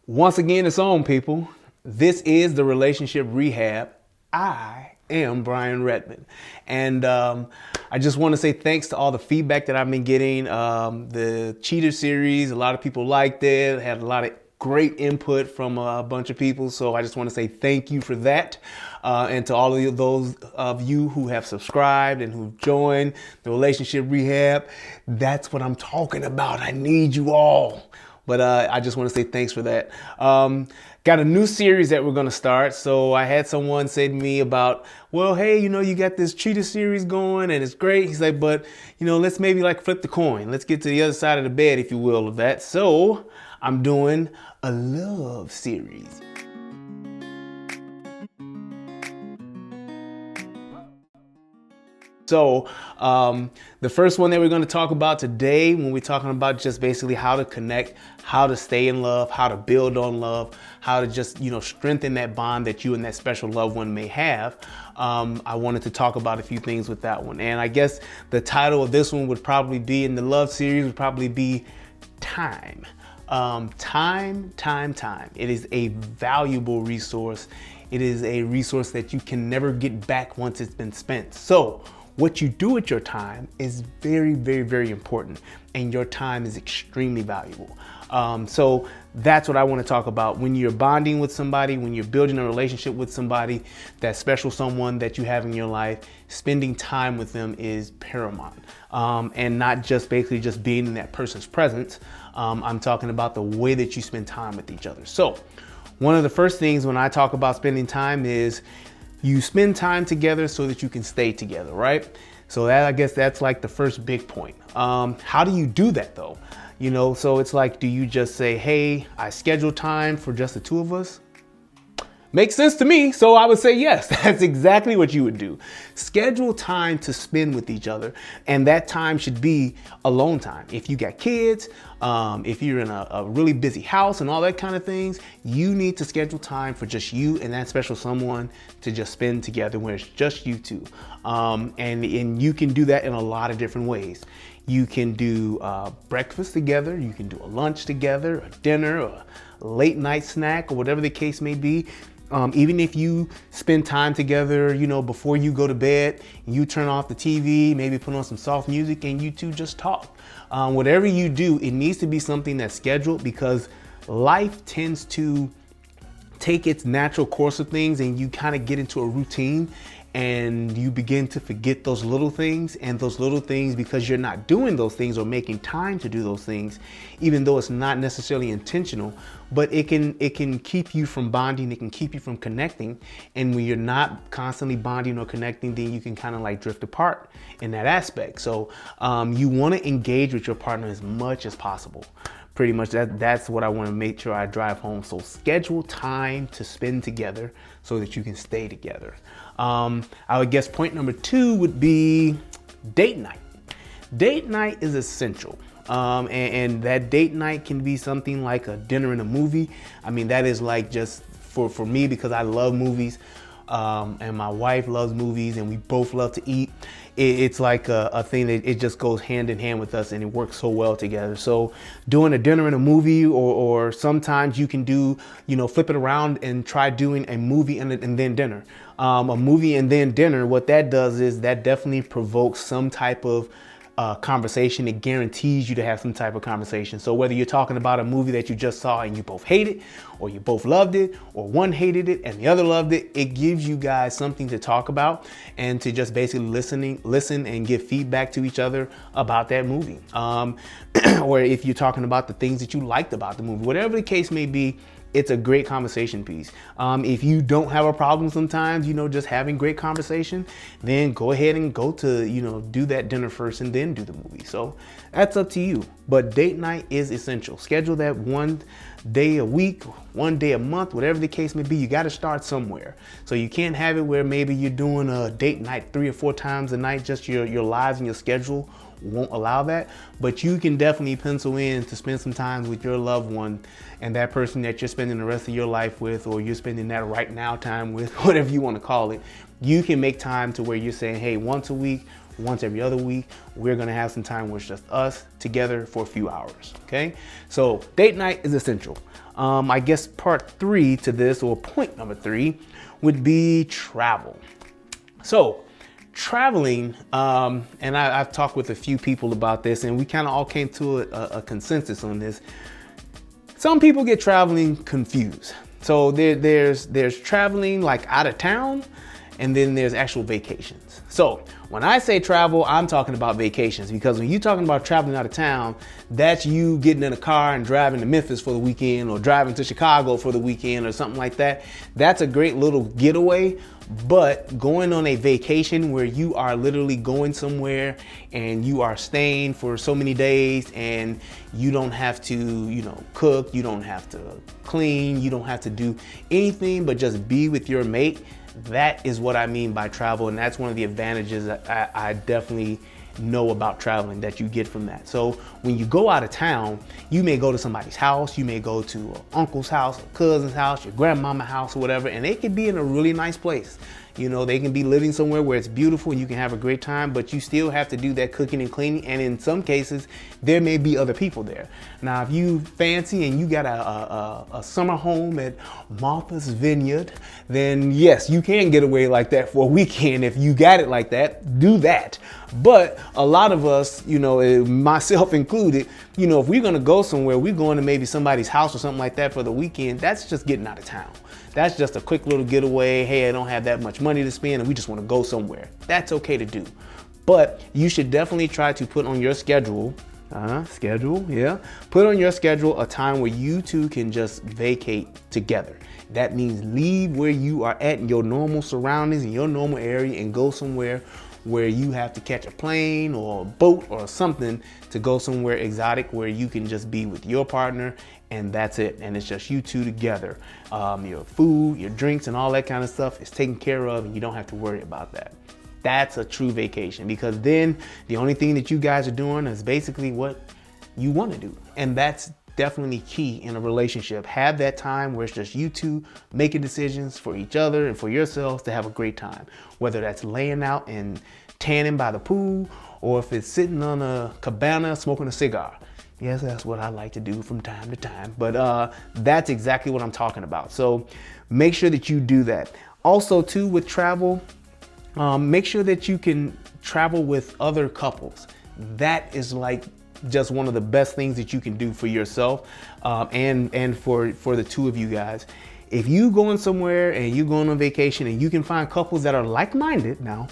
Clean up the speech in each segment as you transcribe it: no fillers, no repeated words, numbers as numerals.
Once again, it's on, people. This is the Relationship Rehab. I am Brian Redman. And I just want to say thanks to all the feedback that I've been getting. The Cheater series, a lot of people liked it, had a lot of great input from a bunch of people. So I just want to say thank you for that. And to all of those of you who have subscribed and who've joined the Relationship Rehab, that's what I'm talking about. I need you all. But I just want to say thanks for that. Got a new series that we're going to start. So I had someone say to me about, well, hey, you got this Cheetah series going and it's great. He's like, but, let's maybe like flip the coin. Let's get to the other side of the bed, if you will, of that. So I'm doing a love series. So the first one that we're going to talk about today, when we're talking about just basically how to connect, how to stay in love, how to build on love, how to just, strengthen that bond that you and that special loved one may have. I wanted to talk about a few things with that one. And I guess the title of this one would probably be, in the love series, would probably be Time. Time. It is a valuable resource. It is a resource that you can never get back once it's been spent. So what you do with your time is very, very, very important, and your time is extremely valuable. So that's what I want to talk about. When you're bonding with somebody, when you're building a relationship with somebody, that special someone that you have in your life, spending time with them is paramount. And not just basically just being in that person's presence. I'm talking about the way that you spend time with each other. So one of the first things when I talk about spending time is you spend time together so that you can stay together, right? So that, I guess that's like the first big point. How do you do that though? So it's like, do you just say, hey, I schedule time for just the two of us? Makes sense to me, so I would say yes. That's exactly what you would do. Schedule time to spend with each other, and that time should be alone time. If you got kids, if you're in a really busy house and all that kind of things, you need to schedule time for just you and that special someone to just spend together where it's just you two. And you can do that in a lot of different ways. You can do breakfast together, you can do a lunch together, a dinner, a late night snack, or whatever the case may be. Even if you spend time together, before you go to bed, you turn off the TV, maybe put on some soft music, and you two just talk. Whatever you do, it needs to be something that's scheduled, because life tends to take its natural course of things, and you kind of get into a routine, and you begin to forget those little things. And those little things, because you're not doing those things or making time to do those things, even though it's not necessarily intentional, but it can keep you from bonding, it can keep you from connecting. And when you're not constantly bonding or connecting, then you can kind of like drift apart in that aspect. So you want to engage with your partner as much as possible. Pretty much that's what I want to make sure I drive home. So schedule time to spend together so that you can stay together. I would guess point number 2 would be date night. Date night is essential. And that date night can be something like a dinner and a movie. I mean, that is like just for me, because I love movies. And my wife loves movies, and we both love to eat. It's like a thing that it just goes hand in hand with us, and it works so well together. So doing a dinner and a movie, or sometimes you can do, flip it around and try doing a movie and then dinner. A movie and then dinner, what that does is that definitely provokes some type of conversation. It guarantees you to have some type of conversation. So whether you're talking about a movie that you just saw and you both hate it, or you both loved it, or one hated it and the other loved it, it gives you guys something to talk about and to just basically listen and give feedback to each other about that movie. Or if you're talking about the things that you liked about the movie, whatever the case may be, it's a great conversation piece. If you don't have a problem sometimes, just having great conversation, then go ahead and go to, do that dinner first and then do the movie. So that's up to you. But date night is essential. Schedule that one day a week, one day a month, whatever the case may be. You got to start somewhere. So you can't have it where maybe you're doing a date night 3 or 4 times a night. Just your lives and your schedule won't allow that, but you can definitely pencil in to spend some time with your loved one and that person that you're spending the rest of your life with, or you're spending that right now time with, whatever you want to call it. You can make time to where you're saying, hey, once a week, once every other week, we're gonna have some time where it's just us together for a few hours, okay? So date night is essential. I guess part 3 to this, or point number 3, would be travel. So traveling, and I've talked with a few people about this, and we kind of all came to a consensus on this. Some people get traveling confused. So there's traveling like out of town, and then there's actual vacations. So when I say travel, I'm talking about vacations, because when you're talking about traveling out of town, that's you getting in a car and driving to Memphis for the weekend, or driving to Chicago for the weekend, or something like that. That's a great little getaway. But going on a vacation where you are literally going somewhere and you are staying for so many days, and you don't have to, cook, you don't have to clean, you don't have to do anything but just be with your mate. That is what I mean by travel, and that's one of the advantages that I definitely know about traveling that you get from that. So when you go out of town, you may go to somebody's house, you may go to an uncle's house, a cousin's house, your grandmama's house, or whatever, and they could be in a really nice place. They can be living somewhere where it's beautiful and you can have a great time, but you still have to do that cooking and cleaning, and in some cases, there may be other people there. Now, if you fancy and you got a summer home at Martha's Vineyard, then yes, you can get away like that for a weekend. If you got it like that, do that. But a lot of us, myself included, if we're gonna go somewhere, we're going to maybe somebody's house or something like that for the weekend, that's just getting out of town. That's just a quick little getaway. Hey, I don't have that much money to spend and we just want to go somewhere. That's okay to do. But you should definitely try to put on your schedule, put on your schedule a time where you two can just vacate together. That means leave where you are at in your normal surroundings, in your normal area, and go somewhere where you have to catch a plane or a boat or something to go somewhere exotic where you can just be with your partner, and that's it. And it's just you two together. Your food, your drinks, and all that kind of stuff is taken care of, and you don't have to worry about that. That's a true vacation, because then the only thing that you guys are doing is basically what you want to do. And that's definitely key in a relationship. Have that time where it's just you two making decisions for each other and for yourselves to have a great time. Whether that's laying out and tanning by the pool, or if it's sitting on a cabana smoking a cigar. Yes, that's what I like to do from time to time, but that's exactly what I'm talking about. So make sure that you do that. Also too, with travel, make sure that you can travel with other couples. That is like just one of the best things that you can do for yourself, and for the two of you guys. If you going somewhere and you going on vacation and you can find couples that are like-minded now,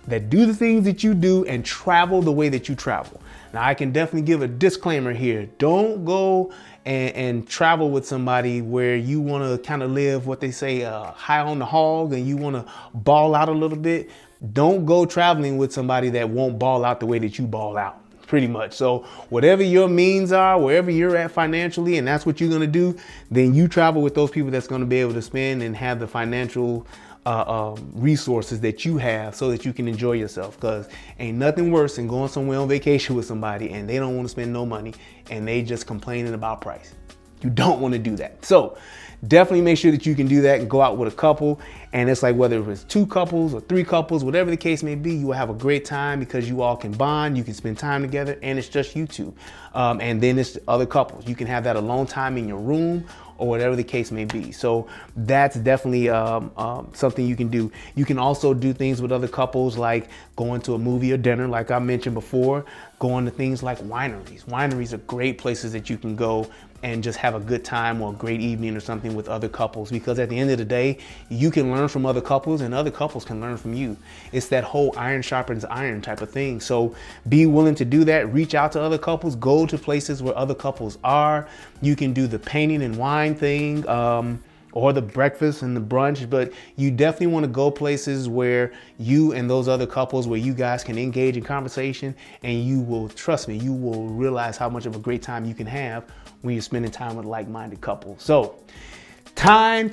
that do the things that you do and travel the way that you travel. Now, I can definitely give a disclaimer here. Don't go and travel with somebody where you want to kind of live what they say high on the hog, and you want to ball out a little bit. Don't go traveling with somebody that won't ball out the way that you ball out. Pretty much. So whatever your means are, wherever you're at financially, and that's what you're going to do, then you travel with those people that's going to be able to spend and have the financial resources that you have, so that you can enjoy yourself. Because ain't nothing worse than going somewhere on vacation with somebody and they don't want to spend no money and they just complaining about price. You don't want to do that. So definitely make sure that you can do that and go out with a couple. And it's like, whether it's 2 couples or 3 couples, whatever the case may be, you will have a great time because you all can bond, you can spend time together, and it's just you two. And then it's other couples. You can have that alone time in your room or whatever the case may be. So that's definitely something you can do. You can also do things with other couples, like going to a movie or dinner, like I mentioned before, going to things like wineries. Wineries are great places that you can go and just have a good time or a great evening or something with other couples, because at the end of the day, you can learn from other couples and other couples can learn from you. It's that whole iron sharpens iron type of thing. So be willing to do that. Reach out to other couples, go to places where other couples are. You can do the painting and wine thing, or the breakfast and the brunch, but you definitely want to go places where you and those other couples, where you guys can engage in conversation, and you will, trust me, you will realize how much of a great time you can have when you're spending time with like-minded couples. So time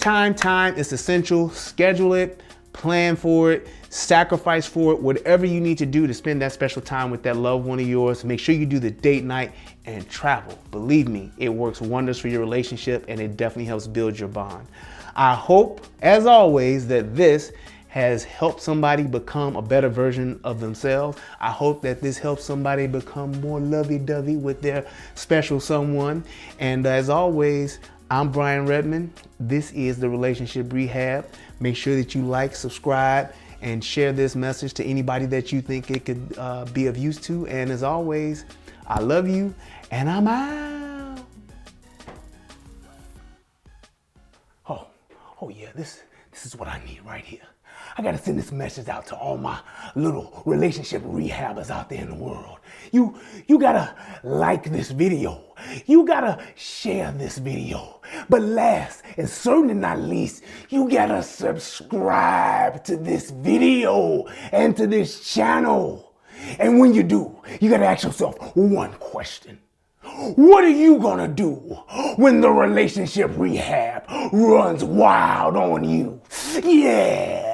is essential. Schedule it, plan for it, sacrifice for it, whatever you need to do to spend that special time with that loved one of yours. Make sure you do the date night and travel. Believe me, it works wonders for your relationship, and it definitely helps build your bond. I hope, as always, that this has helped somebody become a better version of themselves. I hope that this helps somebody become more lovey-dovey with their special someone. And as always, I'm Brian Redmond. This is the Relationship Rehab. Make sure that you like, subscribe, and share this message to anybody that you think it could be of use to. And as always, I love you, and I'm out. Oh yeah, this is what I need right here. I gotta send this message out to all my little relationship rehabbers out there in the world. You gotta like this video. You gotta share this video. But last and certainly not least, you gotta subscribe to this video and to this channel. And when you do, you gotta ask yourself one question. What are you gonna do when the relationship rehab runs wild on you? Yeah.